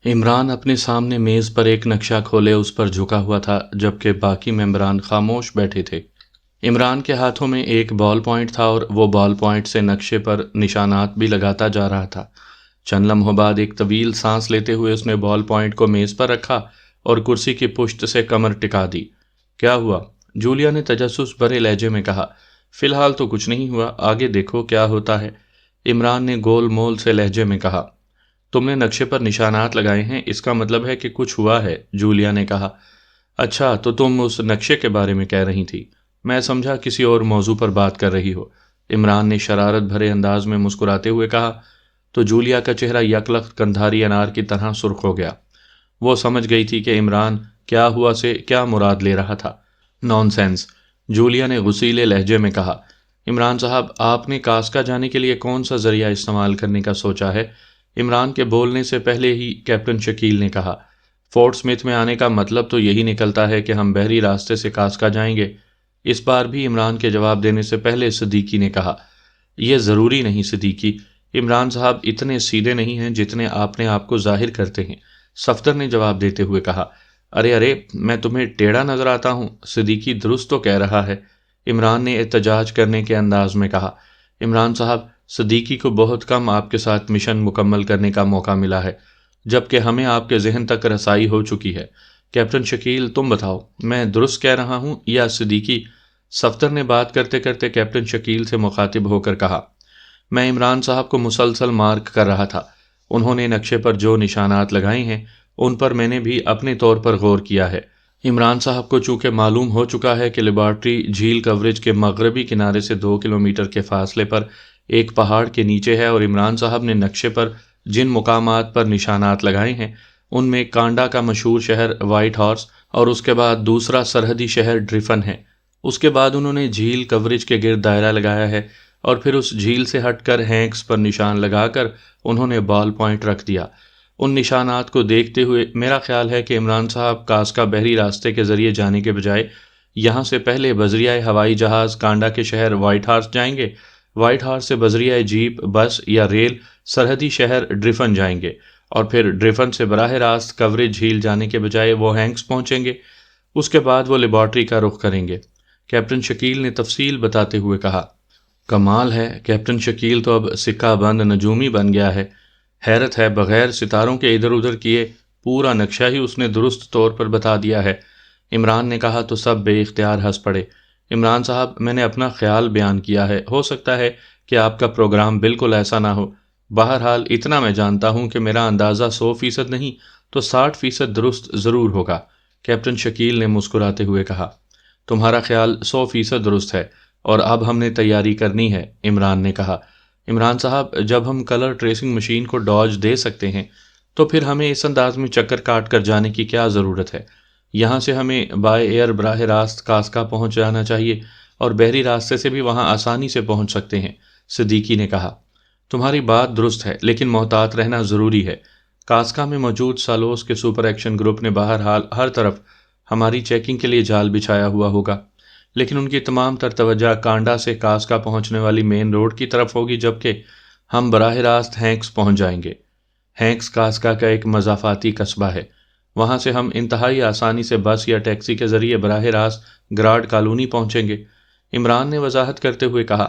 عمران اپنے سامنے میز پر ایک نقشہ کھولے اس پر جھکا ہوا تھا، جبکہ باقی ممبران خاموش بیٹھے تھے۔ عمران کے ہاتھوں میں ایک بال پوائنٹ تھا اور وہ بال پوائنٹ سے نقشے پر نشانات بھی لگاتا جا رہا تھا۔ چند لمحوں بعد ایک طویل سانس لیتے ہوئے اس نے بال پوائنٹ کو میز پر رکھا اور کرسی کی پشت سے کمر ٹکا دی۔ کیا ہوا؟ جولیا نے تجسس بھرے لہجے میں کہا۔ فی الحال تو کچھ نہیں ہوا، آگے دیکھو کیا ہوتا ہے، عمران نے گول مول سے لہجے میں کہا۔ تم نے نقشے پر نشانات لگائے ہیں، اس کا مطلب ہے کہ کچھ ہوا ہے، جولیا نے کہا۔ اچھا، تو تم اس نقشے کے بارے میں کہہ رہی تھی، میں سمجھا کسی اور موضوع پر بات کر رہی ہو، عمران نے شرارت بھرے انداز میں مسکراتے ہوئے کہا۔ تو جولیا کا چہرہ یکلخت کندھاری انار کی طرح سرخ ہو گیا۔ وہ سمجھ گئی تھی کہ عمران کیا ہوا سے کیا مراد لے رہا تھا۔ نان سینس، جولیا نے غصیلے لہجے میں کہا۔ عمران صاحب، آپ نے کاسکا جانے کے لیے کون سا ذریعہ استعمال کرنے کا سوچا ہے؟ عمران کے بولنے سے پہلے ہی کیپٹن شکیل نے کہا۔ فورٹ سمتھ میں آنے کا مطلب تو یہی نکلتا ہے کہ ہم بحری راستے سے کاسکا جائیں گے۔ اس بار بھی عمران کے جواب دینے سے پہلے صدیقی نے کہا۔ یہ ضروری نہیں صدیقی، عمران صاحب اتنے سیدھے نہیں ہیں جتنے آپ نے آپ کو ظاہر کرتے ہیں، صفدر نے جواب دیتے ہوئے کہا۔ ارے میں تمہیں ٹیڑھا نظر آتا ہوں، صدیقی درست تو کہہ رہا ہے، عمران نے احتجاج کرنے کے انداز میں کہا۔ عمران صاحب، صدیقی کو بہت کم آپ کے ساتھ مشن مکمل کرنے کا موقع ملا ہے، جبکہ ہمیں آپ کے ذہن تک رسائی ہو چکی ہے۔ کیپٹن شکیل، تم بتاؤ، میں درست کہہ رہا ہوں یا صدیقی؟ صفدر نے بات کرتے کرتے کیپٹن شکیل سے مخاطب ہو کر کہا۔ میں عمران صاحب کو مسلسل مارک کر رہا تھا، انہوں نے نقشے پر جو نشانات لگائے ہیں ان پر میں نے بھی اپنے طور پر غور کیا ہے۔ عمران صاحب کو چونکہ معلوم ہو چکا ہے کہ لیبارٹری جھیل کوریج کے مغربی کنارے سے 2 کلومیٹر کے فاصلے پر ایک پہاڑ کے نیچے ہے، اور عمران صاحب نے نقشے پر جن مقامات پر نشانات لگائے ہیں ان میں کانڈا کا مشہور شہر وائٹ ہارس اور اس کے بعد دوسرا سرحدی شہر ڈریفن ہے۔ اس کے بعد انہوں نے جھیل کوریج کے گرد دائرہ لگایا ہے، اور پھر اس جھیل سے ہٹ کر ہینکس پر نشان لگا کر انہوں نے بال پوائنٹ رکھ دیا۔ ان نشانات کو دیکھتے ہوئے میرا خیال ہے کہ عمران صاحب کاسکا بحری راستے کے ذریعے جانے کے بجائے یہاں سے پہلے بذریعہ ہوائی جہاز کانڈا کے شہر وائٹ ہارس جائیں گے، وائٹ ہارس سے بذریعہ جیپ، بس یا ریل سرحدی شہر ڈریفن جائیں گے، اور پھر ڈریفن سے براہ راست کوریج جھیل جانے کے بجائے وہ ہینکس پہنچیں گے، اس کے بعد وہ لیبارٹری کا رخ کریں گے، کیپٹن شکیل نے تفصیل بتاتے ہوئے کہا۔ کمال ہے، کیپٹن شکیل تو اب سکہ بند نجومی بن گیا ہے، حیرت ہے، بغیر ستاروں کے ادھر ادھر کیے پورا نقشہ ہی اس نے درست طور پر بتا دیا ہے، عمران نے کہا تو سب بے اختیار ہنس پڑے۔ عمران صاحب، میں نے اپنا خیال بیان کیا ہے، ہو سکتا ہے کہ آپ کا پروگرام بالکل ایسا نہ ہو، بہرحال اتنا میں جانتا ہوں کہ میرا اندازہ 100% نہیں تو 60% درست ضرور ہوگا، کیپٹن شکیل نے مسکراتے ہوئے کہا۔ تمہارا خیال 100% درست ہے، اور اب ہم نے تیاری کرنی ہے، عمران نے کہا۔ عمران صاحب، جب ہم کلر ٹریسنگ مشین کو ڈاج دے سکتے ہیں تو پھر ہمیں اس انداز میں چکر کاٹ کر جانے کی کیا ضرورت ہے؟ یہاں سے ہمیں بائی ایئر براہ راست کاسکا پہنچ جانا چاہیے، اور بحری راستے سے بھی وہاں آسانی سے پہنچ سکتے ہیں، صدیقی نے کہا۔ تمہاری بات درست ہے، لیکن محتاط رہنا ضروری ہے۔ کاسکا میں موجود سالوس کے سپر ایکشن گروپ نے بہرحال ہر طرف ہماری چیکنگ کے لیے جال بچھایا ہوا ہوگا، لیکن ان کی تمام تر توجہ کانڈا سے کاسکا پہنچنے والی مین روڈ کی طرف ہوگی، جبکہ ہم براہ راست ہینکس پہنچ جائیں گے۔ ہینکس کاسکا کا ایک مضافاتی قصبہ ہے، وہاں سے ہم انتہائی آسانی سے بس یا ٹیکسی کے ذریعے براہ راست گراڈ کالونی پہنچیں گے، عمران نے وضاحت کرتے ہوئے کہا۔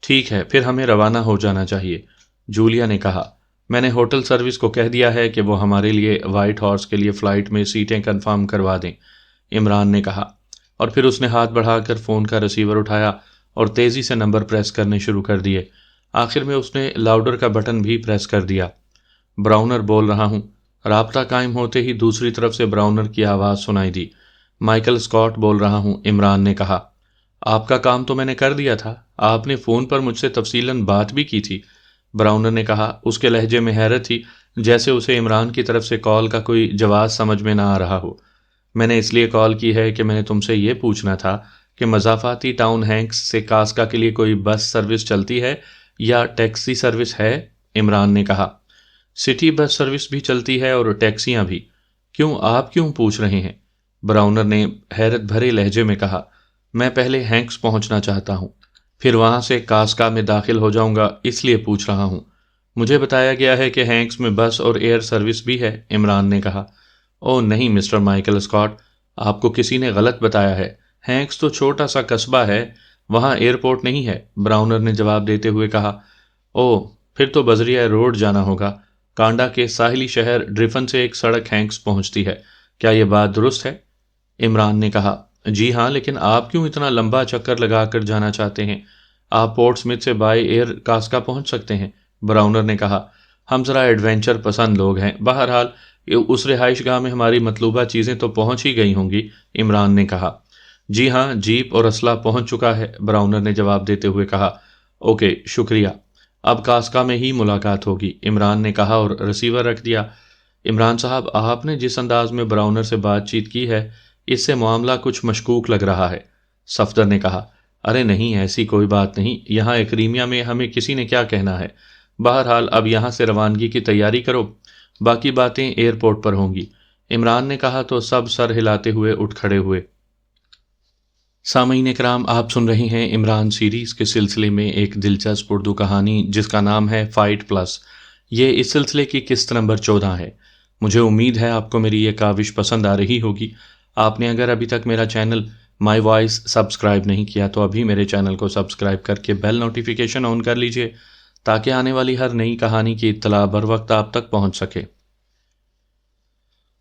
ٹھیک ہے، پھر ہمیں روانہ ہو جانا چاہیے، جولیا نے کہا۔ میں نے ہوٹل سروس کو کہہ دیا ہے کہ وہ ہمارے لیے وائٹ ہارس کے لیے فلائٹ میں سیٹیں کنفرم کروا دیں، عمران نے کہا، اور پھر اس نے ہاتھ بڑھا کر فون کا ریسیور اٹھایا اور تیزی سے نمبر پریس کرنے شروع کر دیے۔ آخر میں اس نے لاؤڈر کا بٹن بھی پریس کر دیا۔ براؤنر بول رہا ہوں، رابطہ قائم ہوتے ہی دوسری طرف سے براؤنر کی آواز سنائی دی۔ مائیکل اسکاٹ بول رہا ہوں، عمران نے کہا۔ آپ کا کام تو میں نے کر دیا تھا، آپ نے فون پر مجھ سے تفصیلاً بات بھی کی تھی، براؤنر نے کہا، اس کے لہجے میں حیرت تھی، جیسے اسے عمران کی طرف سے کال کا کوئی جواز سمجھ میں نہ آ رہا ہو۔ میں نے اس لیے کال کی ہے کہ میں نے تم سے یہ پوچھنا تھا کہ مضافاتی ٹاؤن ہینکس سے کاسکا کے لیے کوئی بس سروس چلتی ہے یا ٹیکسی سروس ہے، عمران نے کہا۔ سٹی بس سروس بھی چلتی ہے اور ٹیکسیاں بھی۔ آپ کیوں پوچھ رہے ہیں؟ براؤنر نے حیرت بھرے لہجے میں کہا۔ میں پہلے ہینکس پہنچنا چاہتا ہوں، پھر وہاں سے کاسکا میں داخل ہو جاؤں گا، اس لیے پوچھ رہا ہوں۔ مجھے بتایا گیا ہے کہ ہینکس میں بس اور ایئر سروس بھی ہے، عمران نے کہا۔ او نہیں مسٹر مائیکل اسکاٹ، آپ کو کسی نے غلط بتایا ہے، ہینکس تو چھوٹا سا قصبہ ہے، وہاں ایئرپورٹ نہیں ہے، براؤنر نے جواب دیتے ہوئے کہا۔ او پھر تو بذریعہ روڈ جانا ہوگا، کانڈا کے ساحلی شہر ڈریفن سے ایک سڑک ہینکس پہنچتی ہے، کیا یہ بات درست ہے؟ عمران نے کہا۔ جی ہاں، لیکن آپ کیوں اتنا لمبا چکر لگا کر جانا چاہتے ہیں؟ آپ پورٹ سمتھ سے بائی ایئر کاسکا پہنچ سکتے ہیں، براؤنر نے کہا۔ ہم ذرا ایڈونچر پسند لوگ ہیں، بہرحال اس رہائش گاہ میں ہماری مطلوبہ چیزیں تو پہنچ ہی گئی ہوں گی، عمران نے کہا۔ جی ہاں، جیپ اور اسلحہ پہنچ چکا ہے، براؤنر نے جواب دیتے ہوئے کہا۔ اوکے شکریہ، اب کاسکا میں ہی ملاقات ہوگی، عمران نے کہا اور ریسیور رکھ دیا۔ عمران صاحب، آپ نے جس انداز میں براؤنر سے بات چیت کی ہے اس سے معاملہ کچھ مشکوک لگ رہا ہے، صفدر نے کہا۔ ارے نہیں، ایسی کوئی بات نہیں، یہاں ایکریمیا میں ہمیں کسی نے کیا کہنا ہے، بہرحال اب یہاں سے روانگی کی تیاری کرو، باقی باتیں ایئرپورٹ پر ہوں گی، عمران نے کہا تو سب سر ہلاتے ہوئے اٹھ کھڑے ہوئے۔ سامعین کرام، آپ سن رہے ہیں عمران سیریز کے سلسلے میں ایک دلچسپ اردو کہانی جس کا نام ہے فائٹ پلس۔ یہ اس سلسلے کی قسط نمبر 14 ہے۔ مجھے امید ہے آپ کو میری یہ کاوش پسند آ رہی ہوگی۔ آپ نے اگر ابھی تک میرا چینل مائی وائس سبسکرائب نہیں کیا تو ابھی میرے چینل کو سبسکرائب کر کے بیل نوٹیفیکیشن آن کر لیجئے تاکہ آنے والی ہر نئی کہانی کی اطلاع بر وقت آپ تک پہنچ سکے۔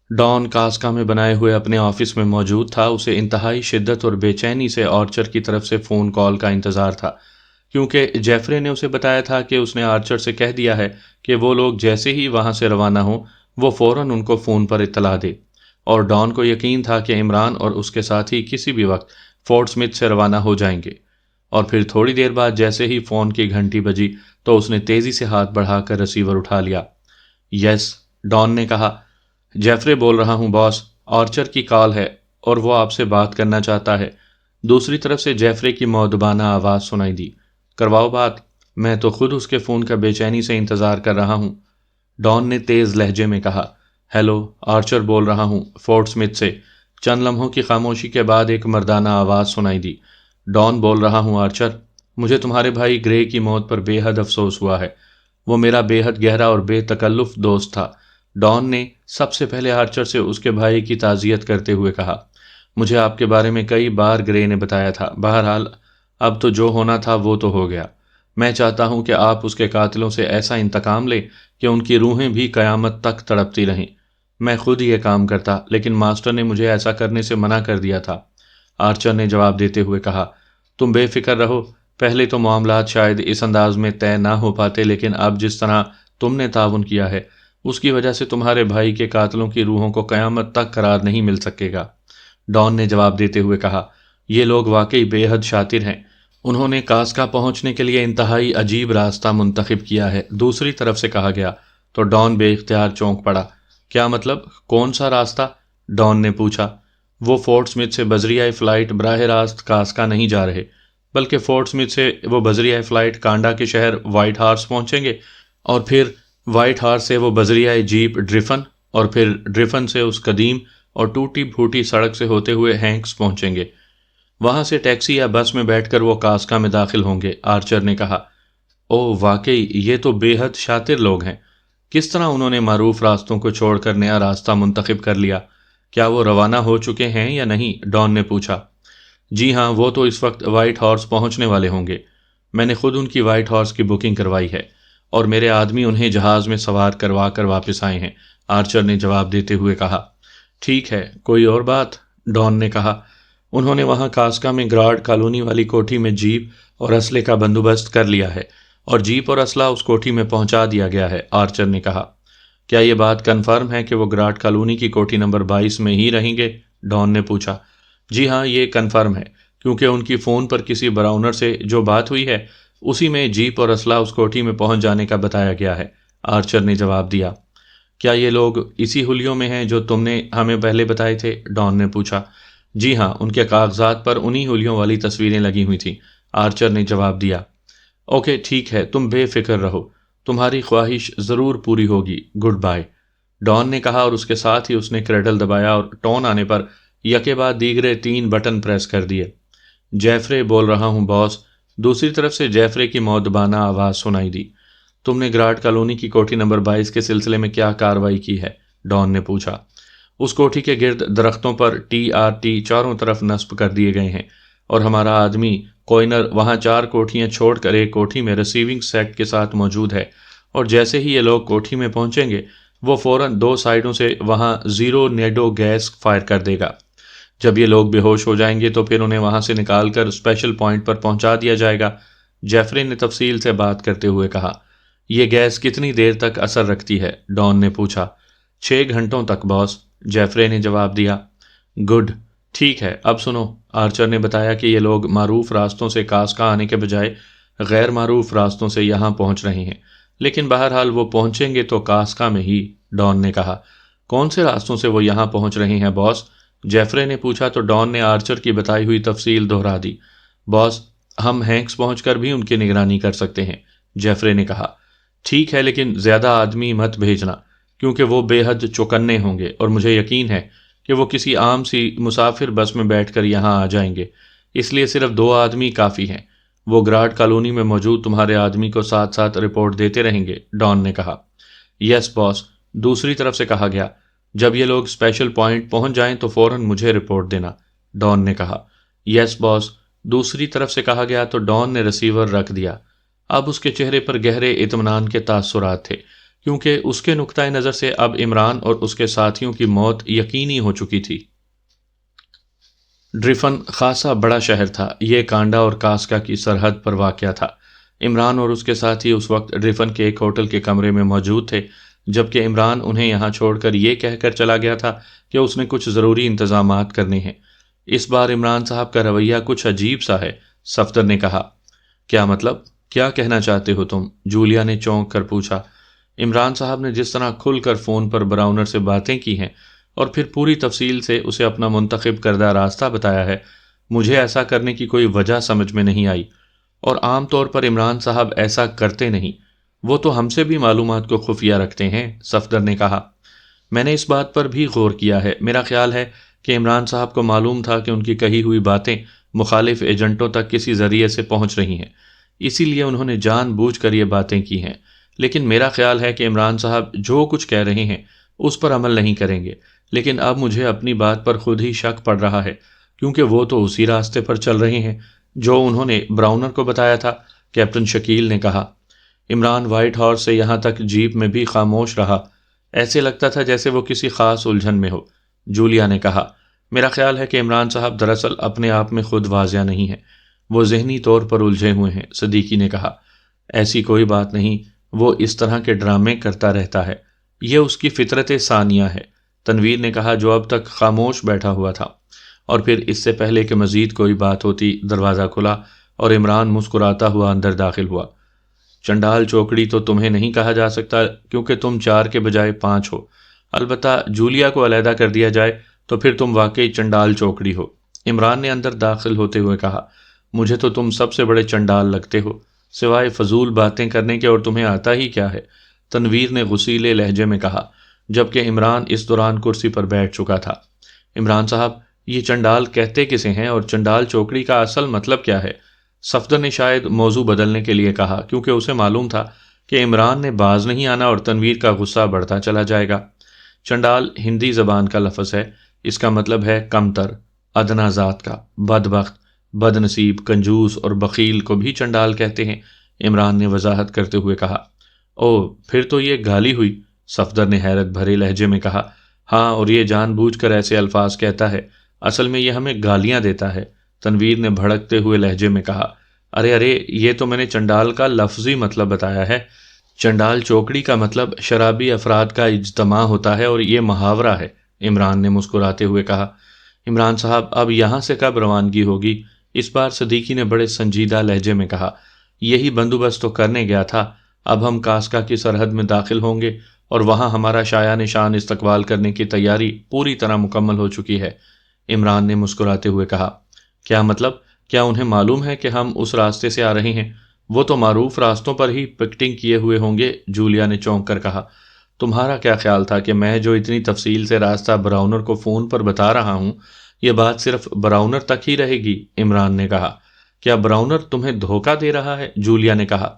ڈان کاسکا میں بنائے ہوئے اپنے آفس میں موجود تھا، اسے انتہائی شدت اور بے چینی سے آرچر کی طرف سے فون کال کا انتظار تھا، کیونکہ جیفرے نے اسے بتایا تھا کہ اس نے آرچر سے کہہ دیا ہے کہ وہ لوگ جیسے ہی وہاں سے روانہ ہوں وہ فوراً ان کو فون پر اطلاع دے، اور ڈان کو یقین تھا کہ عمران اور اس کے ساتھی کسی بھی وقت فورٹ سمتھ سے روانہ ہو جائیں گے۔ اور پھر تھوڑی دیر بعد جیسے ہی فون کی گھنٹی بجی تو اس نے تیزی سے ہاتھ بڑھا کر ریسیور اٹھا لیا۔ یس، ڈان نے کہا۔ جیفرے بول رہا ہوں باس، آرچر کی کال ہے اور وہ آپ سے بات کرنا چاہتا ہے۔ دوسری طرف سے جیفرے کی مؤدبانہ آواز سنائی دی۔ کرواؤ بات، میں تو خود اس کے فون کا بے چینی سے انتظار کر رہا ہوں، ڈان نے تیز لہجے میں کہا۔ ہیلو، آرچر بول رہا ہوں، فورٹ سمتھ سے۔ چند لمحوں کی خاموشی کے بعد ایک مردانہ آواز سنائی دی۔ ڈان بول رہا ہوں آرچر، مجھے تمہارے بھائی گرے کی موت پر بے حد افسوس ہوا ہے، وہ میرا بے حد گہرا اور بے تکلف دوست تھا، ڈان نے سب سے پہلے آرچر سے اس کے بھائی کی تعزیت کرتے ہوئے کہا۔ مجھے آپ کے بارے میں کئی بار گرے نے بتایا تھا، بہرحال اب تو جو ہونا تھا وہ تو ہو گیا۔ میں چاہتا ہوں کہ آپ اس کے قاتلوں سے ایسا انتقام لیں کہ ان کی روحیں بھی قیامت تک تڑپتی رہیں۔ میں خود یہ کام کرتا، لیکن ماسٹر نے مجھے ایسا کرنے سے منع کر دیا تھا، آرچر نے جواب دیتے ہوئے کہا۔ تم بے فکر رہو، پہلے تو معاملات شاید اس انداز میں طے نہ ہو پاتے، لیکن اب جس طرح تم نے تعاون کیا ہے اس کی وجہ سے تمہارے بھائی کے قاتلوں کی روحوں کو قیامت تک قرار نہیں مل سکے گا، ڈان نے جواب دیتے ہوئے کہا۔ یہ لوگ واقعی بے حد شاطر ہیں، انہوں نے کاسکا پہنچنے کے لیے انتہائی عجیب راستہ منتخب کیا ہے، دوسری طرف سے کہا گیا تو ڈان بے اختیار چونک پڑا۔ کیا مطلب، کون سا راستہ؟ ڈان نے پوچھا۔ وہ فورٹ سمتھ سے بذریعہ فلائٹ براہ راست کاسکا نہیں جا رہے، بلکہ فورٹ سمتھ سے وہ بذریعہ فلائٹ کانڈا کے شہر وائٹ ہارس پہنچیں گے، اور پھر وائٹ ہارس سے وہ بذریعہ جیپ ڈریفن، اور پھر ڈریفن سے اس قدیم اور ٹوٹی پھوٹی سڑک سے ہوتے ہوئے ہینکس پہنچیں گے، وہاں سے ٹیکسی یا بس میں بیٹھ کر وہ کاسکا میں داخل ہوں گے، آرچر نے کہا۔ او واقعی یہ تو بے حد شاطر لوگ ہیں، کس طرح انہوں نے معروف راستوں کو چھوڑ کر نیا راستہ منتخب کر لیا؟ کیا وہ روانہ ہو چکے ہیں یا نہیں؟ ڈان نے پوچھا۔ جی ہاں، وہ تو اس وقت وائٹ ہارس پہنچنے والے ہوں گے، میں نے خود ان کی وائٹ ہارس کی بکنگ کروائی ہے، اور میرے آدمی انہیں جہاز میں سوار کروا کر واپس آئے ہیں، آرچر نے جواب دیتے ہوئے کہا۔ ٹھیک ہے، کوئی اور بات؟ ڈان نے کہا۔ انہوں نے وہاں کاسکا میں گراڈ کالونی والی کوٹھی میں جیپ اور اسلحے کا بندوبست کر لیا ہے، اور جیپ اور اسلحہ اس کوٹھی میں پہنچا دیا گیا ہے، آرچر نے کہا۔ کیا یہ بات کنفرم ہے کہ وہ گراڈ کالونی کی کوٹھی نمبر 22 میں ہی رہیں گے؟ ڈان نے پوچھا۔ جی ہاں، یہ کنفرم ہے، کیونکہ ان کی فون پر کسی براؤنر سے جو بات ہوئی ہے اسی میں جیپ اور اسلحہ اس کوٹھی میں پہنچ جانے کا بتایا گیا ہے، آرچر نے جواب دیا۔ کیا یہ لوگ اسی حلیوں میں ہیں جو تم نے ہمیں پہلے بتائے تھے؟ ڈان نے پوچھا۔ جی ہاں، ان کے کاغذات پر انہی حلیوں والی تصویریں لگی ہوئی تھیں، آرچر نے جواب دیا۔ اوکے ٹھیک ہے، تم بے فکر رہو، تمہاری خواہش ضرور پوری ہوگی، گڈ بائے، ڈان نے کہا، اور اس کے ساتھ ہی اس نے کریڈل دبایا اور ٹون آنے پر یکے بعد دیگرے 3 بٹن پریس کر دیے۔ جیفرے بول رہا ہوں باس، دوسری طرف سے جیفرے کی مؤدبانہ آواز سنائی دی۔ تم نے گراڈ کالونی کی کوٹھی نمبر 22 کے سلسلے میں کیا کارروائی کی ہے؟ ڈان نے پوچھا۔ اس کوٹھی کے گرد درختوں پر TRT چاروں طرف نصب کر دیے گئے ہیں اور ہمارا آدمی کوئنر وہاں 4 کوٹھیاں چھوڑ کر ایک کوٹھی میں ریسیونگ سیٹ کے ساتھ موجود ہے، اور جیسے ہی یہ لوگ کوٹھی میں پہنچیں گے وہ فوراً 2 سائڈوں سے وہاں زیرو نیڈو گیس فائر کر دے گا۔ جب یہ لوگ بے ہوش ہو جائیں گے تو پھر انہیں وہاں سے نکال کر اسپیشل پوائنٹ پر پہنچا دیا جائے گا۔ جیفری نے تفصیل سے بات کرتے ہوئے کہا۔ یہ گیس کتنی دیر تک اثر رکھتی ہے؟ ڈان نے پوچھا۔ 6 گھنٹوں تک باس، جیفری نے جواب دیا۔ گڈ، ٹھیک ہے، اب سنو۔ آرچر نے بتایا کہ یہ لوگ معروف راستوں سے کاسکا آنے کے بجائے غیر معروف راستوں سے یہاں پہنچ رہے ہیں، لیکن بہرحال وہ پہنچیں گے تو کاسکا میں ہی۔ ڈان نے کہا۔ کون سے راستوں سے وہ یہاں پہنچ رہے ہیں باس؟ جیفری نے پوچھا تو ڈان نے آرچر کی بتائی ہوئی تفصیل دہرا دی۔ باس، ہم ہینکس پہنچ کر بھی ان کی نگرانی کر سکتے ہیں، جیفری نے کہا۔ ٹھیک ہے، لیکن زیادہ آدمی مت بھیجنا، کیونکہ وہ بے حد چوکنے ہوں گے اور مجھے یقین ہے کہ وہ کسی عام سی مسافر بس میں بیٹھ کر یہاں آ جائیں گے، اس لیے صرف 2 آدمی کافی ہیں۔ وہ گراڈ کالونی میں موجود تمہارے آدمی کو ساتھ ساتھ رپورٹ دیتے رہیں گے، ڈان نے کہا۔ یس باس، دوسری طرف سے کہا گیا، جب یہ لوگ اسپیشل پوائنٹ پہنچ جائیں تو فوراً مجھے رپورٹ دینا، ڈان نے کہا۔ یس باس، دوسری طرف سے کہا گیا تو ڈان نے ریسیور رکھ دیا۔ اب اس کے چہرے پر گہرے اطمینان کے تاثرات تھے، کیونکہ اس کے نقطۂ نظر سے اب عمران اور اس کے ساتھیوں کی موت یقینی ہو چکی تھی۔ ڈریفن خاصا بڑا شہر تھا، یہ کانڈا اور کاسکا کی سرحد پر واقع تھا۔ عمران اور اس کے ساتھی اس وقت ڈریفن کے ایک ہوٹل کے کمرے میں موجود تھے، جبکہ عمران انہیں یہاں چھوڑ کر یہ کہہ کر چلا گیا تھا کہ اس نے کچھ ضروری انتظامات کرنے ہیں۔ اس بار عمران صاحب کا رویہ کچھ عجیب سا ہے، صفدر نے کہا۔ کیا مطلب؟ کیا کہنا چاہتے ہو تم؟ جولیا نے چونک کر پوچھا۔ عمران صاحب نے جس طرح کھل کر فون پر براؤنر سے باتیں کی ہیں اور پھر پوری تفصیل سے اسے اپنا منتخب کردہ راستہ بتایا ہے، مجھے ایسا کرنے کی کوئی وجہ سمجھ میں نہیں آئی، اور عام طور پر عمران صاحب ایسا کرتے نہیں، وہ تو ہم سے بھی معلومات کو خفیہ رکھتے ہیں، صفدر نے کہا۔ میں نے اس بات پر بھی غور کیا ہے، میرا خیال ہے کہ عمران صاحب کو معلوم تھا کہ ان کی کہی ہوئی باتیں مخالف ایجنٹوں تک کسی ذریعے سے پہنچ رہی ہیں، اسی لیے انہوں نے جان بوجھ کر یہ باتیں کی ہیں، لیکن میرا خیال ہے کہ عمران صاحب جو کچھ کہہ رہے ہیں اس پر عمل نہیں کریں گے۔ لیکن اب مجھے اپنی بات پر خود ہی شک پڑ رہا ہے، کیونکہ وہ تو اسی راستے پر چل رہے ہیں جو انہوں نے براؤنر کو بتایا تھا، کیپٹن شکیل نے کہا۔ عمران وائٹ ہاؤس سے یہاں تک جیپ میں بھی خاموش رہا، ایسے لگتا تھا جیسے وہ کسی خاص الجھن میں ہو۔ جولیا نے کہا۔ میرا خیال ہے کہ عمران صاحب دراصل اپنے آپ میں خود واضح نہیں ہیں، وہ ذہنی طور پر الجھے ہوئے ہیں، صدیقی نے کہا۔ ایسی کوئی بات نہیں، وہ اس طرح کے ڈرامے کرتا رہتا ہے، یہ اس کی فطرت ثانیہ ہے، تنویر نے کہا، جو اب تک خاموش بیٹھا ہوا تھا۔ اور پھر اس سے پہلے کہ مزید کوئی بات ہوتی، دروازہ کھلا اور عمران مسکراتا ہوا اندر داخل ہوا۔ چنڈال چوکڑی تو تمہیں نہیں کہا جا سکتا، کیونکہ تم 4 کے بجائے 5 ہو، البتہ جولیا کو علیحدہ کر دیا جائے تو پھر تم واقعی چنڈال چوکڑی ہو، عمران نے اندر داخل ہوتے ہوئے کہا۔ مجھے تو تم سب سے بڑے چنڈال لگتے ہو، سوائے فضول باتیں کرنے کے، اور تمہیں آتا ہی کیا ہے، تنویر نے غصیلے لہجے میں کہا، جبکہ عمران اس دوران کرسی پر بیٹھ چکا تھا۔ عمران صاحب، یہ چنڈال کہتے کسے ہیں اور چنڈال چوکڑی کا اصل مطلب کیا ہے؟ صفدر نے شاید موضوع بدلنے کے لیے کہا، کیونکہ اسے معلوم تھا کہ عمران نے باز نہیں آنا اور تنویر کا غصہ بڑھتا چلا جائے گا۔ چنڈال ہندی زبان کا لفظ ہے، اس کا مطلب ہے کمتر، ادنا ذات کا، بدبخت، بد نصیب، کنجوس اور بخیل کو بھی چنڈال کہتے ہیں، عمران نے وضاحت کرتے ہوئے کہا۔ او، پھر تو یہ گالی ہوئی، صفدر نے حیرت بھرے لہجے میں کہا۔ ہاں، اور یہ جان بوجھ کر ایسے الفاظ کہتا ہے، اصل میں یہ ہمیں گالیاں دیتا ہے، تنویر نے بھڑکتے ہوئے لہجے میں کہا۔ ارے، یہ تو میں نے چنڈال کا لفظی مطلب بتایا ہے، چنڈال چوکڑی کا مطلب شرابی افراد کا اجتماع ہوتا ہے، اور یہ محاورہ ہے، عمران نے مسکراتے ہوئے کہا۔ عمران صاحب، اب یہاں سے کب روانگی ہوگی؟ اس بار صدیقی نے بڑے سنجیدہ لہجے میں کہا۔ یہی بندوبست تو کرنے گیا تھا، اب ہم کاسکا کی سرحد میں داخل ہوں گے اور وہاں ہمارا شایان نشان استقبال کرنے کی تیاری پوری طرح مکمل ہو چکی ہے، عمران نے مسکراتے ہوئے کہا۔ کیا مطلب؟ کیا انہیں معلوم ہے کہ ہم اس راستے سے آ رہے ہیں؟ وہ تو معروف راستوں پر ہی پکٹنگ کیے ہوئے ہوں گے، جولیا نے چونک کر کہا۔ تمہارا کیا خیال تھا کہ میں جو اتنی تفصیل سے راستہ براؤنر کو فون پر بتا رہا ہوں، یہ بات صرف براؤنر تک ہی رہے گی؟ عمران نے کہا۔ کیا براؤنر تمہیں دھوکہ دے رہا ہے؟ جولیا نے کہا۔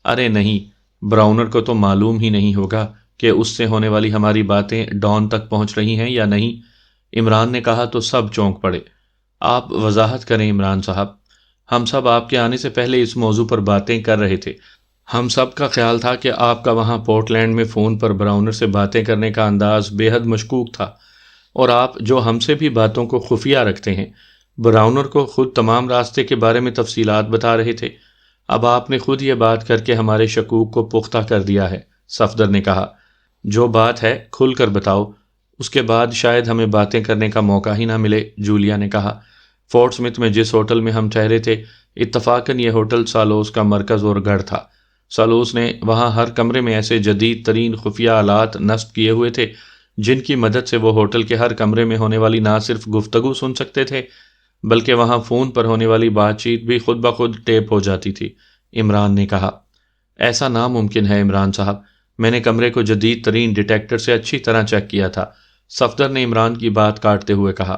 ارے نہیں، براؤنر کو تو معلوم ہی نہیں ہوگا کہ اس سے ہونے والی ہماری باتیں ڈان تک پہنچ رہی ہیں یا نہیں۔ عمران نے کہا تو سب چونک پڑے۔ آپ وضاحت کریں عمران صاحب، ہم سب آپ کے آنے سے پہلے اس موضوع پر باتیں کر رہے تھے۔ ہم سب کا خیال تھا کہ آپ کا وہاں پورٹ لینڈ میں فون پر براؤنر سے باتیں کرنے کا انداز بے حد مشکوک تھا، اور آپ جو ہم سے بھی باتوں کو خفیہ رکھتے ہیں، براؤنر کو خود تمام راستے کے بارے میں تفصیلات بتا رہے تھے۔ اب آپ نے خود یہ بات کر کے ہمارے شکوک کو پختہ کر دیا ہے۔ صفدر نے کہا، جو بات ہے کھل کر بتاؤ، اس کے بعد شاید ہمیں باتیں کرنے کا موقع ہی نہ ملے۔ جولیا نے کہا، فورٹ سمتھ میں جس ہوٹل میں ہم ٹھہرے تھے، اتفاقاً یہ ہوٹل سالوس کا مرکز اور گڑھ تھا۔ سالوس نے وہاں ہر کمرے میں ایسے جدید ترین خفیہ آلات نصب کیے ہوئے تھے جن کی مدد سے وہ ہوٹل کے ہر کمرے میں ہونے والی نہ صرف گفتگو سن سکتے تھے بلکہ وہاں فون پر ہونے والی بات چیت بھی خود بخود ٹیپ ہو جاتی تھی۔ عمران نے کہا، ایسا ناممکن ہے عمران صاحب، میں نے کمرے کو جدید ترین ڈیٹیکٹر سے اچھی طرح چیک کیا تھا۔ صفدر نے عمران کی بات کاٹتے ہوئے کہا،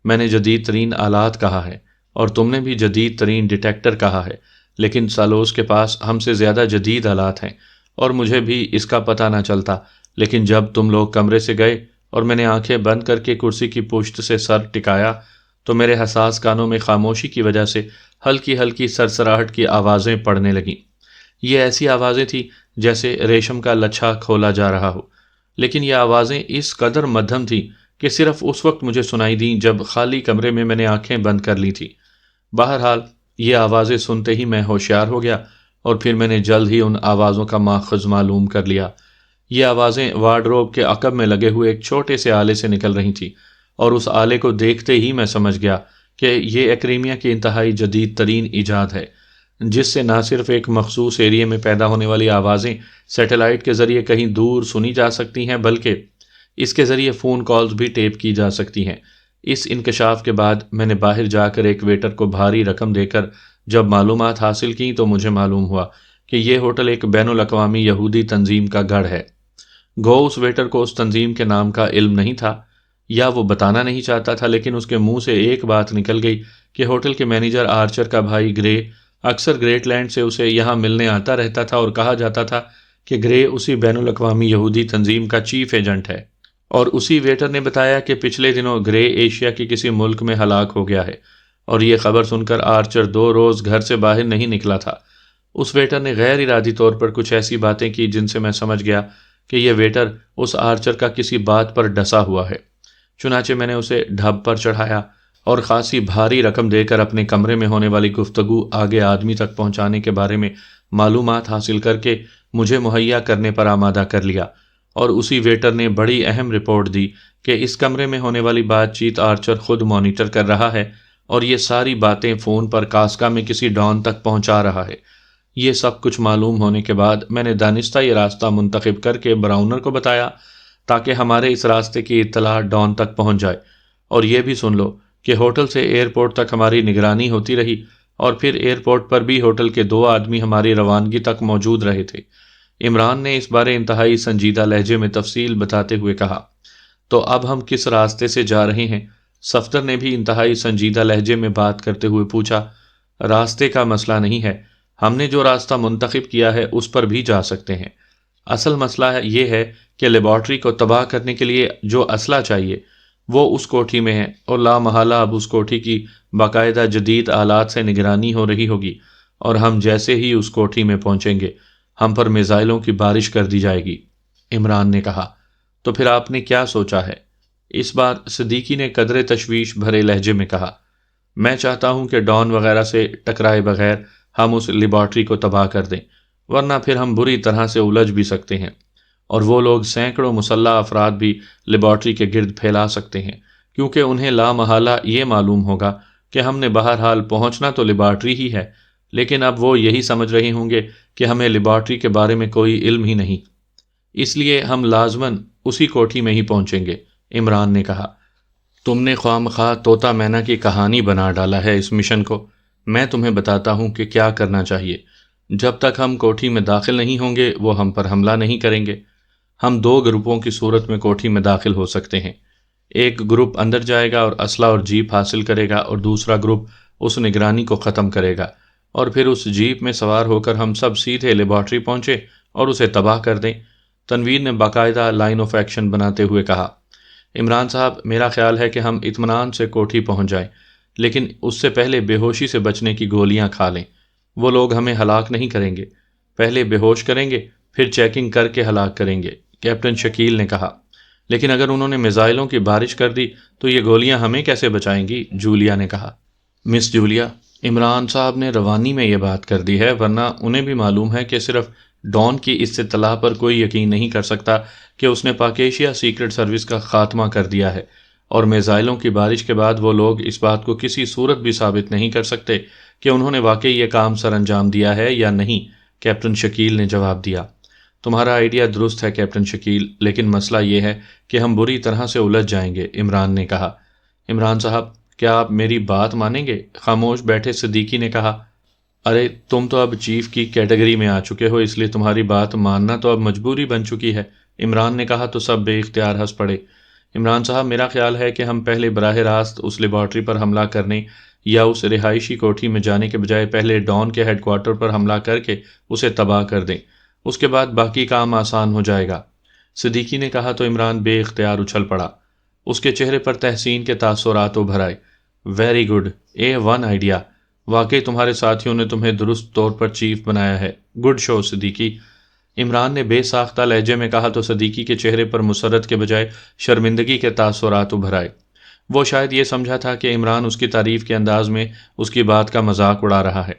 میں نے جدید ترین آلات کہا ہے اور تم نے بھی جدید ترین ڈیٹیکٹر کہا ہے، لیکن سالوس کے پاس ہم سے زیادہ جدید آلات ہیں اور مجھے بھی اس کا پتہ نہ چلتا، لیکن جب تم لوگ کمرے سے گئے اور میں نے آنکھیں بند کر کے کرسی کی پشت سے سر ٹکایا تو میرے حساس کانوں میں خاموشی کی وجہ سے ہلکی ہلکی سرسراہٹ کی آوازیں پڑنے لگیں۔ یہ ایسی آوازیں تھیں جیسے ریشم کا لچھا کھولا جا رہا ہو، لیکن یہ آوازیں اس قدر مدھم تھیں کہ صرف اس وقت مجھے سنائی دیں جب خالی کمرے میں میں نے آنکھیں بند کر لی تھیں۔ بہرحال یہ آوازیں سنتے ہی میں ہوشیار ہو گیا اور پھر میں نے جلد ہی ان آوازوں کا ماخذ معلوم کر لیا۔ یہ آوازیں وارڈروب کے عقب میں لگے ہوئے ایک چھوٹے سے آلے سے نکل رہی تھیں، اور اس آلے کو دیکھتے ہی میں سمجھ گیا کہ یہ ایکریمیا کی انتہائی جدید ترین ایجاد ہے، جس سے نہ صرف ایک مخصوص ایریے میں پیدا ہونے والی آوازیں سیٹلائٹ کے ذریعے کہیں دور سنی جا سکتی ہیں بلکہ اس کے ذریعے فون کالز بھی ٹیپ کی جا سکتی ہیں۔ اس انکشاف کے بعد میں نے باہر جا کر ایک ویٹر کو بھاری رقم دے کر جب معلومات حاصل کی تو مجھے معلوم ہوا کہ یہ ہوٹل ایک بین الاقوامی یہودی تنظیم کا گڑھ ہے۔ گو اس ویٹر کو اس تنظیم کے نام کا علم نہیں تھا یا وہ بتانا نہیں چاہتا تھا، لیکن اس کے منہ سے ایک بات نکل گئی کہ ہوٹل کے مینیجر آرچر کا بھائی گرے اکثر گریٹ لینڈ سے اسے یہاں ملنے آتا رہتا تھا، اور کہا جاتا تھا کہ گرے اسی بین الاقوامی یہودی تنظیم کا چیف ایجنٹ ہے۔ اور اسی ویٹر نے بتایا کہ پچھلے دنوں گرے ایشیا کے کسی ملک میں ہلاک ہو گیا ہے، اور یہ خبر سن کر آرچر 2 روز گھر سے باہر نہیں نکلا تھا۔ اس ویٹر نے غیر ارادی طور پر کچھ ایسی باتیں کی جن سے میں سمجھ گیا کہ یہ ویٹر اس آرچر کا کسی بات پر ڈسا ہوا ہے۔ چنانچہ میں نے اسے ڈھب پر چڑھایا اور خاصی بھاری رقم دے کر اپنے کمرے میں ہونے والی گفتگو آگے آدمی تک پہنچانے کے بارے میں معلومات حاصل کر کے مجھے مہیا کرنے پر آمادہ کر لیا، اور اسی ویٹر نے بڑی اہم رپورٹ دی کہ اس کمرے میں ہونے والی بات چیت آرچر خود مانیٹر کر رہا ہے اور یہ ساری باتیں فون پر کاسکا میں کسی ڈان تک پہنچا رہا ہے۔ یہ سب کچھ معلوم ہونے کے بعد میں نے دانستہ یہ راستہ منتخب کر کے براؤنر کو بتایا تاکہ ہمارے اس راستے کی اطلاع ڈان تک پہنچ جائے، اور یہ بھی سن لو کہ ہوٹل سے ایئرپورٹ تک ہماری نگرانی ہوتی رہی، اور پھر ایئرپورٹ پر بھی ہوٹل کے 2 آدمی ہماری روانگی تک موجود رہے تھے۔ عمران نے اس بارے انتہائی سنجیدہ لہجے میں تفصیل بتاتے ہوئے کہا، تو اب ہم کس راستے سے جا رہے ہیں؟ صفدر نے بھی انتہائی سنجیدہ لہجے میں بات کرتے ہوئے پوچھا، راستے کا مسئلہ نہیں ہے، ہم نے جو راستہ منتخب کیا ہے اس پر بھی جا سکتے ہیں۔ اصل مسئلہ یہ ہے کہ لیبارٹری کو تباہ کرنے کے لیے جو اسلحہ چاہیے وہ اس کوٹھی میں ہے، اور لا محالہ اب اس کوٹھی کی باقاعدہ جدید آلات سے نگرانی ہو رہی ہوگی، اور ہم جیسے ہی اس کوٹھی میں پہنچیں گے ہم پر میزائلوں کی بارش کر دی جائے گی۔ عمران نے کہا، تو پھر آپ نے کیا سوچا ہے؟ اس بار صدیقی نے قدرے تشویش بھرے لہجے میں کہا، میں چاہتا ہوں کہ ڈان وغیرہ سے ٹکرائے بغیر ہم اس لیبارٹری کو تباہ کر دیں، ورنہ پھر ہم بری طرح سے الجھ بھی سکتے ہیں، اور وہ لوگ سینکڑوں مسلح افراد بھی لیبارٹری کے گرد پھیلا سکتے ہیں، کیونکہ انہیں لا محالہ یہ معلوم ہوگا کہ ہم نے بہرحال پہنچنا تو لیبارٹری ہی ہے، لیکن اب وہ یہی سمجھ رہے ہوں گے کہ ہمیں لیبارٹری کے بارے میں کوئی علم ہی نہیں، اس لیے ہم لازماً اسی کوٹھی میں ہی پہنچیں گے۔ عمران نے کہا، تم نے خواہ مخواہ طوطا مینا کی کہانی بنا ڈالا ہے اس مشن کو۔ میں تمہیں بتاتا ہوں کہ کیا کرنا چاہیے۔ جب تک ہم کوٹھی میں داخل نہیں ہوں گے وہ ہم پر حملہ نہیں کریں گے۔ ہم 2 گروپوں کی صورت میں کوٹھی میں داخل ہو سکتے ہیں۔ ایک گروپ اندر جائے گا اور اسلحہ اور جیپ حاصل کرے گا، اور دوسرا گروپ اس نگرانی کو ختم کرے گا، اور پھر اس جیپ میں سوار ہو کر ہم سب سیدھے لیبارٹری پہنچے اور اسے تباہ کر دیں۔ تنویر نے باقاعدہ لائن آف ایکشن بناتے ہوئے کہا، عمران صاحب، میرا خیال ہے کہ ہم اطمینان سے کوٹھی پہنچ جائیں، لیکن اس سے پہلے بے ہوشی سے بچنے کی گولیاں کھا لیں۔ وہ لوگ ہمیں ہلاک نہیں کریں گے، پہلے بے ہوش کریں گے، پھر چیکنگ کر کے ہلاک کریں گے، کیپٹن شکیل نے کہا۔ لیکن اگر انہوں نے میزائلوں کی بارش کر دی تو یہ گولیاں ہمیں کیسے بچائیں گی؟ جولیا نے کہا۔ مس جولیا، عمران صاحب نے روانی میں یہ بات کر دی ہے، ورنہ انہیں بھی معلوم ہے کہ صرف ڈان کی اس اطلاع پر کوئی یقین نہیں کر سکتا کہ اس نے پاک ایشیا سیکرٹ سروس کا خاتمہ کر دیا ہے، اور میزائلوں کی بارش کے بعد وہ لوگ اس بات کو کسی صورت بھی ثابت نہیں کر سکتے کہ انہوں نے واقعی یہ کام سر انجام دیا ہے یا نہیں، کیپٹن شکیل نے جواب دیا۔ تمہارا آئیڈیا درست ہے کیپٹن شکیل، لیکن مسئلہ یہ ہے کہ ہم بری طرح سے الجھ جائیں گے، عمران نے کہا۔ عمران صاحب، کیا آپ میری بات مانیں گے؟ خاموش بیٹھے صدیقی نے کہا۔ ارے تم تو اب چیف کی کیٹیگری میں آ چکے ہو، اس لیے تمہاری بات ماننا تو اب مجبوری بن چکی ہے، عمران نے کہا تو سب بے اختیار ہنس پڑے۔ عمران صاحب، میرا خیال ہے کہ ہم پہلے براہ راست اس لیبارٹری پر حملہ کرنے یا اس رہائشی کوٹھی میں جانے کے بجائے پہلے ڈان کے ہیڈ کوارٹر پر حملہ کر کے اسے تباہ کر دیں، اس کے بعد باقی کام آسان ہو جائے گا، صدیقی نے کہا تو عمران بے اختیار اچھل پڑا۔ اس کے چہرے پر تحسین کے تاثرات ابھر آئے۔ ویری گڈ، A1 آئیڈیا، واقعی تمہارے ساتھیوں نے تمہیں درست طور پر چیف بنایا ہے، گڈ شو صدیقی، عمران نے بے ساختہ لہجے میں کہا تو صدیقی کے چہرے پر مسرت کے بجائے شرمندگی کے تاثرات ابھر آئے۔ وہ شاید یہ سمجھا تھا کہ عمران اس کی تعریف کے انداز میں اس کی بات کا مذاق اڑا رہا ہے۔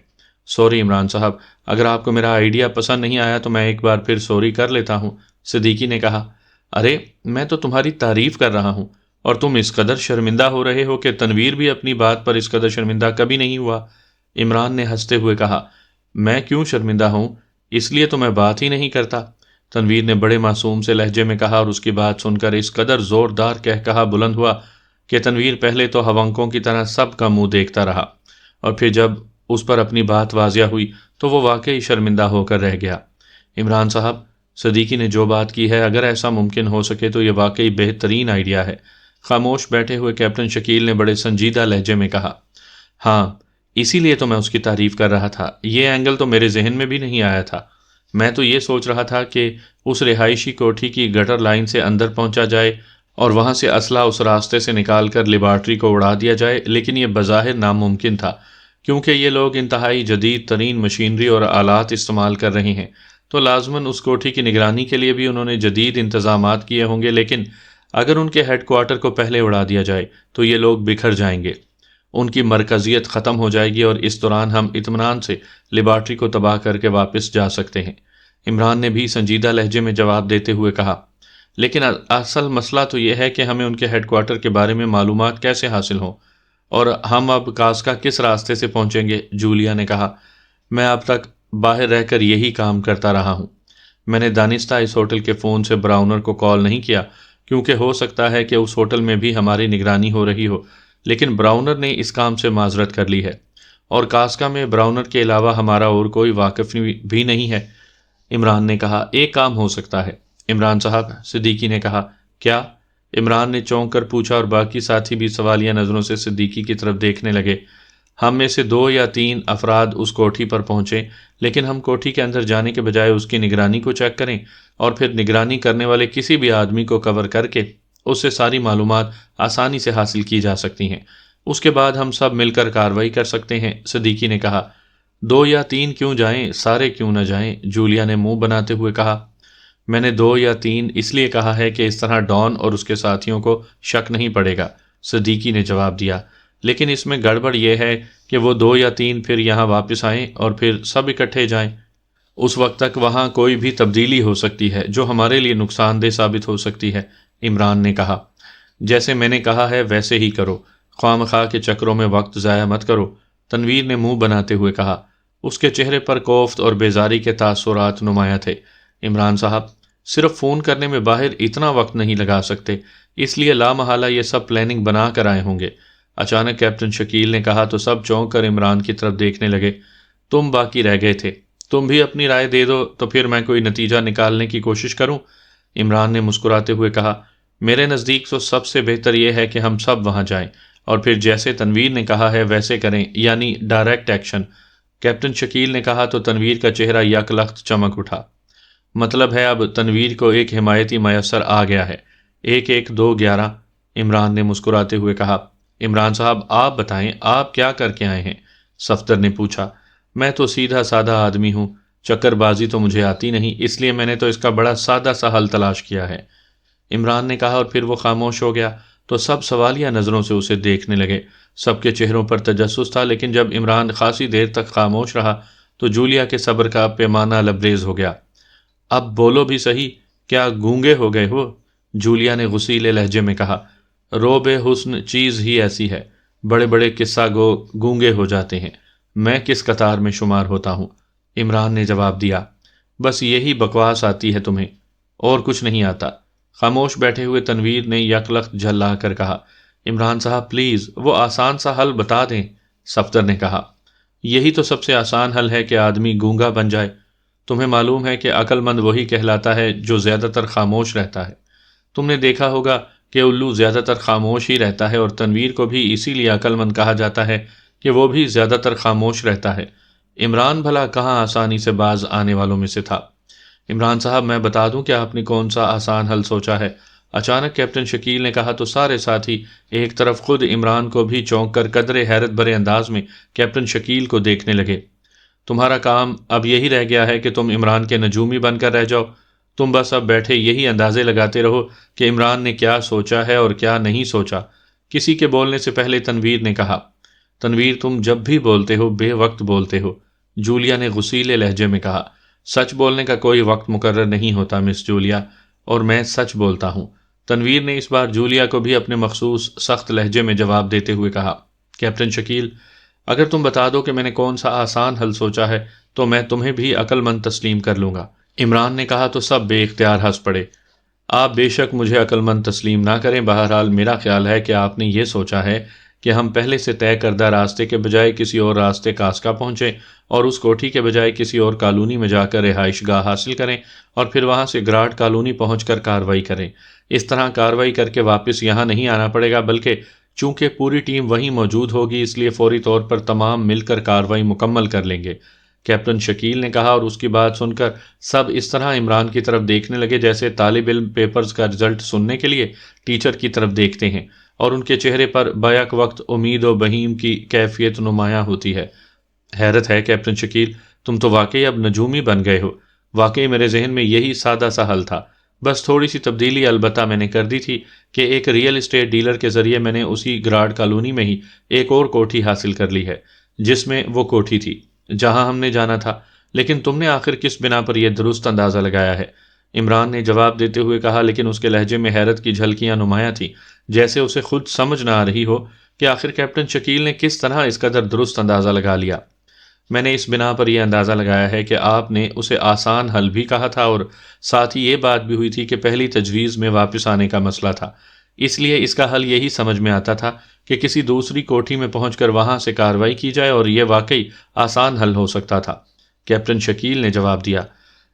سوری عمران صاحب، اگر آپ کو میرا آئیڈیا پسند نہیں آیا تو میں ایک بار پھر سوری کر لیتا ہوں، صدیقی نے کہا۔ ارے میں تو تمہاری تعریف کر رہا ہوں اور تم اس قدر شرمندہ ہو رہے ہو کہ تنویر بھی اپنی بات پر اس قدر شرمندہ کبھی نہیں ہوا، عمران نے ہنستے ہوئے کہا۔ میں کیوں شرمندہ ہوں؟ اس لیے تو میں بات ہی نہیں کرتا، تنویر نے بڑے معصوم سے لہجے میں کہا، اور اس کی بات سن کر اس قدر زوردار کہا بلند ہوا کہ تنویر پہلے تو ہوانکوں کی طرح سب کا منہ دیکھتا رہا، اور پھر جب اس پر اپنی بات واضح ہوئی تو وہ واقعی شرمندہ ہو کر رہ گیا۔ عمران صاحب، صدیقی نے جو بات کی ہے، اگر ایسا ممکن ہو سکے تو یہ واقعی بہترین آئیڈیا ہے، خاموش بیٹھے ہوئے کیپٹن شکیل نے بڑے سنجیدہ لہجے میں کہا۔ ہاں، اسی لیے تو میں اس کی تعریف کر رہا تھا، یہ اینگل تو میرے ذہن میں بھی نہیں آیا تھا۔ میں تو یہ سوچ رہا تھا کہ اس رہائشی کوٹھی کی گٹر لائن سے اندر پہنچا جائے اور وہاں سے اسلحہ اس راستے سے نکال کر لیبارٹری کو اڑا دیا جائے، لیکن یہ بظاہر ناممکن تھا کیونکہ یہ لوگ انتہائی جدید ترین مشینری اور آلات استعمال کر رہے ہیں، تو لازماً اس کوٹھی کی نگرانی کے لیے بھی انہوں نے جدید انتظامات کیے ہوں گے، لیکن اگر ان کے ہیڈ کوارٹر کو پہلے اڑا دیا جائے تو یہ لوگ بکھر جائیں گے، ان کی مرکزیت ختم ہو جائے گی، اور اس دوران ہم اطمینان سے لیبارٹری کو تباہ کر کے واپس جا سکتے ہیں، عمران نے بھی سنجیدہ لہجے میں جواب دیتے ہوئے کہا۔ لیکن اصل مسئلہ تو یہ ہے کہ ہمیں ان کے ہیڈ کوارٹر کے بارے میں معلومات کیسے حاصل ہوں، اور ہم اب کاسکا کس راستے سے پہنچیں گے، جولیا نے کہا۔ میں اب تک باہر رہ کر یہی کام کرتا رہا ہوں، میں نے دانستہ اس ہوٹل کے فون سے براؤنر کو کال نہیں کیا کیونکہ ہو سکتا ہے کہ اس ہوٹل میں بھی ہماری نگرانی ہو رہی ہو، لیکن براؤنر نے اس کام سے معذرت کر لی ہے، اور کاسکا میں براؤنر کے علاوہ ہمارا اور کوئی واقف بھی نہیں ہے، عمران نے کہا۔ ایک کام ہو سکتا ہے عمران صاحب، صدیقی نے کہا۔ کیا؟ عمران نے چونک کر پوچھا، اور باقی ساتھی بھی سوالیہ نظروں سے صدیقی کی طرف دیکھنے لگے۔ ہم میں سے 2 یا 3 افراد اس کوٹھی پر پہنچیں، لیکن ہم کوٹھی کے اندر جانے کے بجائے اس کی نگرانی کو چیک کریں، اور پھر نگرانی کرنے والے کسی بھی آدمی کو کور کر کے اس سے ساری معلومات آسانی سے حاصل کی جا سکتی ہیں، اس کے بعد ہم سب مل کر کارروائی کر سکتے ہیں، صدیقی نے کہا۔ 2 یا 3 کیوں جائیں، سارے کیوں نہ جائیں، جولیا نے منہ بناتے ہوئے کہا۔ میں نے 2 یا 3 اس لیے کہا ہے کہ اس طرح ڈان اور اس کے ساتھیوں کو شک نہیں پڑے گا، صدیقی نے جواب دیا۔ لیکن اس میں گڑبڑ یہ ہے کہ وہ 2 یا 3 پھر یہاں واپس آئیں اور پھر سب اکٹھے جائیں، اس وقت تک وہاں کوئی بھی تبدیلی ہو سکتی ہے جو ہمارے لیے نقصان دہ ثابت ہو سکتی ہے، عمران نے کہا۔ جیسے میں نے کہا ہے ویسے ہی کرو، خواہ مخواہ کے چکروں میں وقت ضائع مت کرو، تنویر نے منہ بناتے ہوئے کہا۔ اس کے چہرے پر کوفت اور بیزاری کے تاثرات نمایاں تھے۔ عمران صاحب، صرف فون کرنے میں باہر اتنا وقت نہیں لگا سکتے، اس لیے لامحالہ یہ سب پلاننگ بنا کر آئے ہوں گے، اچانک کیپٹن شکیل نے کہا تو سب چونک کر عمران کی طرف دیکھنے لگے۔ تم باقی رہ گئے تھے، تم بھی اپنی رائے دے دو تو پھر میں کوئی نتیجہ نکالنے کی کوشش کروں، عمران نے مسکراتے ہوئے کہا۔ میرے نزدیک تو سب سے بہتر یہ ہے کہ ہم سب وہاں جائیں اور پھر جیسے تنویر نے کہا ہے ویسے کریں، یعنی ڈائریکٹ ایکشن، کیپٹن شکیل نے کہا تو تنویر کا چہرہ یک لخت چمک اٹھا۔ مطلب ہے اب تنویر کو ایک حمایتی میسر آ گیا ہے۔ 112211 عمران نے مسکراتے ہوئے کہا۔ عمران صاحب آپ بتائیں آپ کیا کر کے آئے ہیں؟ صفدر نے پوچھا۔ میں تو سیدھا سادہ آدمی ہوں، چکر بازی تو مجھے آتی نہیں، اس لیے میں نے تو اس کا بڑا سادہ سا حل تلاش کیا ہے، عمران نے کہا، اور پھر وہ خاموش ہو گیا تو سب سوالیہ نظروں سے اسے دیکھنے لگے۔ سب کے چہروں پر تجسس تھا، لیکن جب عمران خاصی دیر تک خاموش رہا تو جولیا کے صبر کا پیمانہ لبریز ہو گیا۔ اب بولو بھی صحیح، کیا گونگے ہو گئے ہو؟ جولیا نے غصیلے لہجے میں کہا۔ روب حسن چیز ہی ایسی ہے، بڑے بڑے قصہ گو گونگے ہو جاتے ہیں، میں کس قطار میں شمار ہوتا ہوں؟ عمران نے جواب دیا۔ بس یہی بکواس آتی ہے تمہیں، اور کچھ نہیں آتا۔ خاموش بیٹھے ہوئے تنویر نے یکلخت جھلا کر کہا۔ عمران صاحب پلیز وہ آسان سا حل بتا دیں، صفدر نے کہا۔ یہی تو سب سے آسان حل ہے کہ آدمی گونگا بن جائے۔ تمہیں معلوم ہے کہ عقل مند وہی کہلاتا ہے جو زیادہ تر خاموش رہتا ہے۔ تم نے دیکھا ہوگا کہ الو زیادہ تر خاموش ہی رہتا ہے، اور تنویر کو بھی اسی لیے عقل مند کہا جاتا ہے کہ وہ بھی زیادہ تر خاموش رہتا ہے۔ عمران بھلا کہاں آسانی سے باز آنے والوں میں سے تھا۔ عمران صاحب میں بتا دوں کہ آپ نے کون سا آسان حل سوچا ہے؟ اچانک کیپٹن شکیل نے کہا تو سارے ساتھی ایک طرف خود عمران کو بھی چونک کر قدرے حیرت بھرے انداز میں کیپٹن شکیل کو دیکھنے لگے۔ تمہارا کام اب یہی رہ گیا ہے کہ تم عمران کے نجومی بن کر رہ جاؤ۔ تم بس اب بیٹھے یہی اندازے لگاتے رہو کہ عمران نے کیا سوچا ہے اور کیا نہیں سوچا۔ کسی کے بولنے سے پہلے تنویر نے کہا۔ تنویر تم جب بھی بولتے ہو بے وقت بولتے ہو، جولیا نے غصیلے لہجے میں کہا۔ سچ بولنے کا کوئی وقت مقرر نہیں ہوتا مس جولیا، اور میں سچ بولتا ہوں۔ تنویر نے اس بار جولیا کو بھی اپنے مخصوص سخت لہجے میں جواب دیتے ہوئے کہا۔ کیپٹن شکیل، اگر تم بتا دو کہ میں نے کون سا آسان حل سوچا ہے تو میں تمہیں بھی عقل مند تسلیم کر لوں گا، عمران نے کہا تو سب بے اختیار ہنس پڑے۔ آپ بے شک مجھے عقل مند تسلیم نہ کریں، بہرحال میرا خیال ہے کہ آپ نے یہ سوچا ہے کہ ہم پہلے سے طے کردہ راستے کے بجائے کسی اور راستے کاسکا پہنچیں اور اس کوٹھی کے بجائے کسی اور کالونی میں جا کر رہائش گاہ حاصل کریں اور پھر وہاں سے گراٹ کالونی پہنچ کر کارروائی کریں۔ اس طرح کارروائی کر کے واپس یہاں نہیں آنا پڑے گا، بلکہ چونکہ پوری ٹیم وہیں موجود ہوگی اس لیے فوری طور پر تمام مل کر کارروائی مکمل کر لیں گے، کیپٹن شکیل نے کہا، اور اس کی بات سن کر سب اس طرح عمران کی طرف دیکھنے لگے جیسے طالب علم پیپرز کا رزلٹ سننے کے لیے ٹیچر کی طرف دیکھتے ہیں، اور ان کے چہرے پر بیک وقت امید و بہیم کی کیفیت نمایاں ہوتی ہے۔ حیرت ہے کیپٹن شکیل، تم تو واقعی اب نجومی بن گئے ہو۔ واقعی میرے ذہن میں یہی سادہ سا حل تھا، بس تھوڑی سی تبدیلی البتہ میں نے کر دی تھی کہ ایک ریئل اسٹیٹ ڈیلر کے ذریعے میں نے اسی گراٹ کالونی میں ہی ایک اور کوٹھی حاصل کر لی ہے جس میں وہ کوٹھی تھی جہاں ہم نے جانا تھا۔ لیکن تم نے آخر کس بنا پر یہ درست اندازہ لگایا ہے؟ عمران نے جواب دیتے ہوئے کہا، لیکن اس کے لہجے میں حیرت کی جھلکیاں نمایاں تھیں، جیسے اسے خود سمجھ نہ آ رہی ہو کہ آخر کیپٹن شکیل نے کس طرح اس قدر درست اندازہ لگا لیا۔ میں نے اس بنا پر یہ اندازہ لگایا ہے کہ آپ نے اسے آسان حل بھی کہا تھا اور ساتھ ہی یہ بات بھی ہوئی تھی کہ پہلی تجویز میں واپس آنے کا مسئلہ تھا، اس لیے اس کا حل یہی سمجھ میں آتا تھا کہ کسی دوسری کوٹھی میں پہنچ کر وہاں سے کارروائی کی جائے، اور یہ واقعی آسان حل ہو سکتا تھا، کیپٹن شکیل نے جواب دیا۔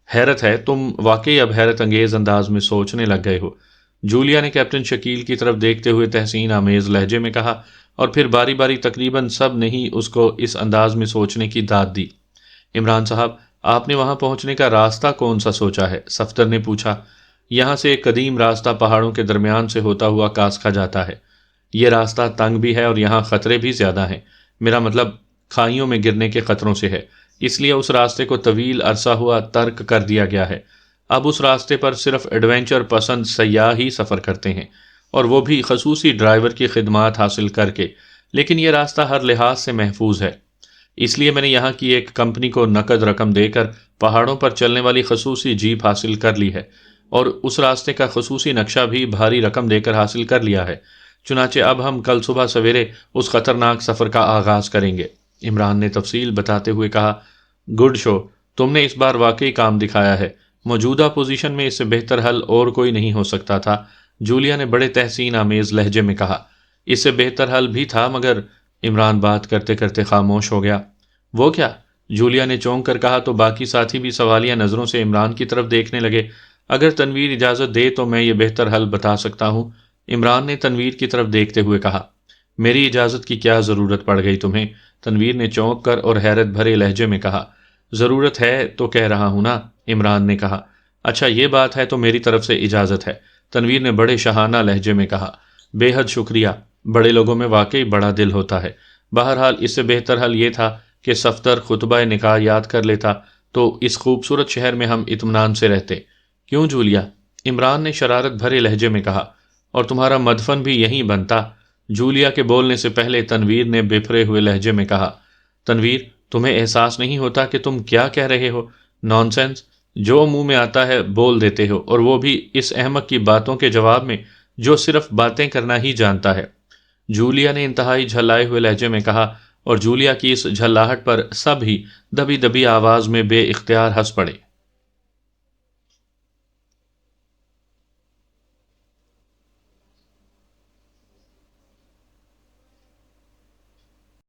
حیرت ہے، تم واقعی اب حیرت انگیز انداز میں سوچنے لگ گئے ہو، جولیا نے کیپٹن شکیل کی طرف دیکھتے ہوئے تحسین آمیز لہجے میں کہا، اور پھر باری باری تقریباً سب نے ہی اس کو اس انداز میں سوچنے کی داد دی۔ عمران صاحب، آپ نے وہاں پہنچنے کا راستہ کون سا سوچا ہے؟ صفدر نے پوچھا۔ یہاں سے ایک قدیم راستہ پہاڑوں کے درمیان سے ہوتا ہوا کاسکھا جاتا ہے۔ یہ راستہ تنگ بھی ہے اور یہاں خطرے بھی زیادہ ہیں، میرا مطلب کھائیوں میں گرنے کے خطروں سے ہے، اس لیے اس راستے کو طویل عرصہ ہوا ترک کر دیا گیا ہے۔ اب اس راستے پر صرف ایڈونچر پسند سیاح ہی سفر کرتے ہیں، اور وہ بھی خصوصی ڈرائیور کی خدمات حاصل کر کے، لیکن یہ راستہ ہر لحاظ سے محفوظ ہے، اس لیے میں نے یہاں کی ایک کمپنی کو نقد رقم دے کر پہاڑوں پر چلنے والی خصوصی جیپ حاصل کر لی ہے، اور اس راستے کا خصوصی نقشہ بھی بھاری رقم دے کر حاصل کر لیا ہے۔ چنانچہ اب ہم کل صبح سویرے اس خطرناک سفر کا آغاز کریں گے، عمران نے تفصیل بتاتے ہوئے کہا۔ گڈ شو، تم نے اس بار واقعی کام دکھایا ہے، موجودہ پوزیشن میں اس سے بہتر حل اور کوئی نہیں ہو سکتا تھا، جولیا نے بڑے تحسین آمیز لہجے میں کہا۔ اس سے بہتر حل بھی تھا، مگر عمران بات کرتے کرتے خاموش ہو گیا۔ وہ کیا؟ جولیا نے چونک کر کہا تو باقی ساتھی بھی سوالیہ نظروں سے عمران کی طرف دیکھنے لگے۔ اگر تنویر اجازت دے تو میں یہ بہتر حل بتا سکتا ہوں، عمران نے تنویر کی طرف دیکھتے ہوئے کہا۔ میری اجازت کی کیا ضرورت پڑ گئی تمہیں؟ تنویر نے چونک کر اور حیرت بھرے لہجے میں کہا۔ ضرورت ہے تو کہہ رہا ہوں نا، عمران نے کہا۔ اچھا یہ بات ہے تو میری طرف سے اجازت ہے، تنویر نے بڑے شاہانہ لہجے میں کہا۔ بے حد شکریہ، بڑے لوگوں میں واقعی بڑا دل ہوتا ہے۔ بہرحال اس سے بہتر حل یہ تھا کہ صفدر خطبہ نکاح یاد کر لیتا تو اس خوبصورت شہر میں ہم اطمینان سے رہتے۔ کیوں جولیا؟ عمران نے شرارت بھرے لہجے میں کہا۔ اور تمہارا مدفن بھی یہیں بنتا۔ جولیا کے بولنے سے پہلے تنویر نے بپھرے ہوئے لہجے میں کہا۔ تنویر، تمہیں احساس نہیں ہوتا کہ تم کیا کہہ رہے ہو؟ نان سینس، جو منہ میں آتا ہے بول دیتے ہو، اور وہ بھی اس احمق کی باتوں کے جواب میں جو صرف باتیں کرنا ہی جانتا ہے، جولیا نے انتہائی جھلائے ہوئے لہجے میں کہا، اور جولیا کی اس جھلاہٹ پر سب ہی دبی دبی آواز میں بے اختیار ہنس پڑے۔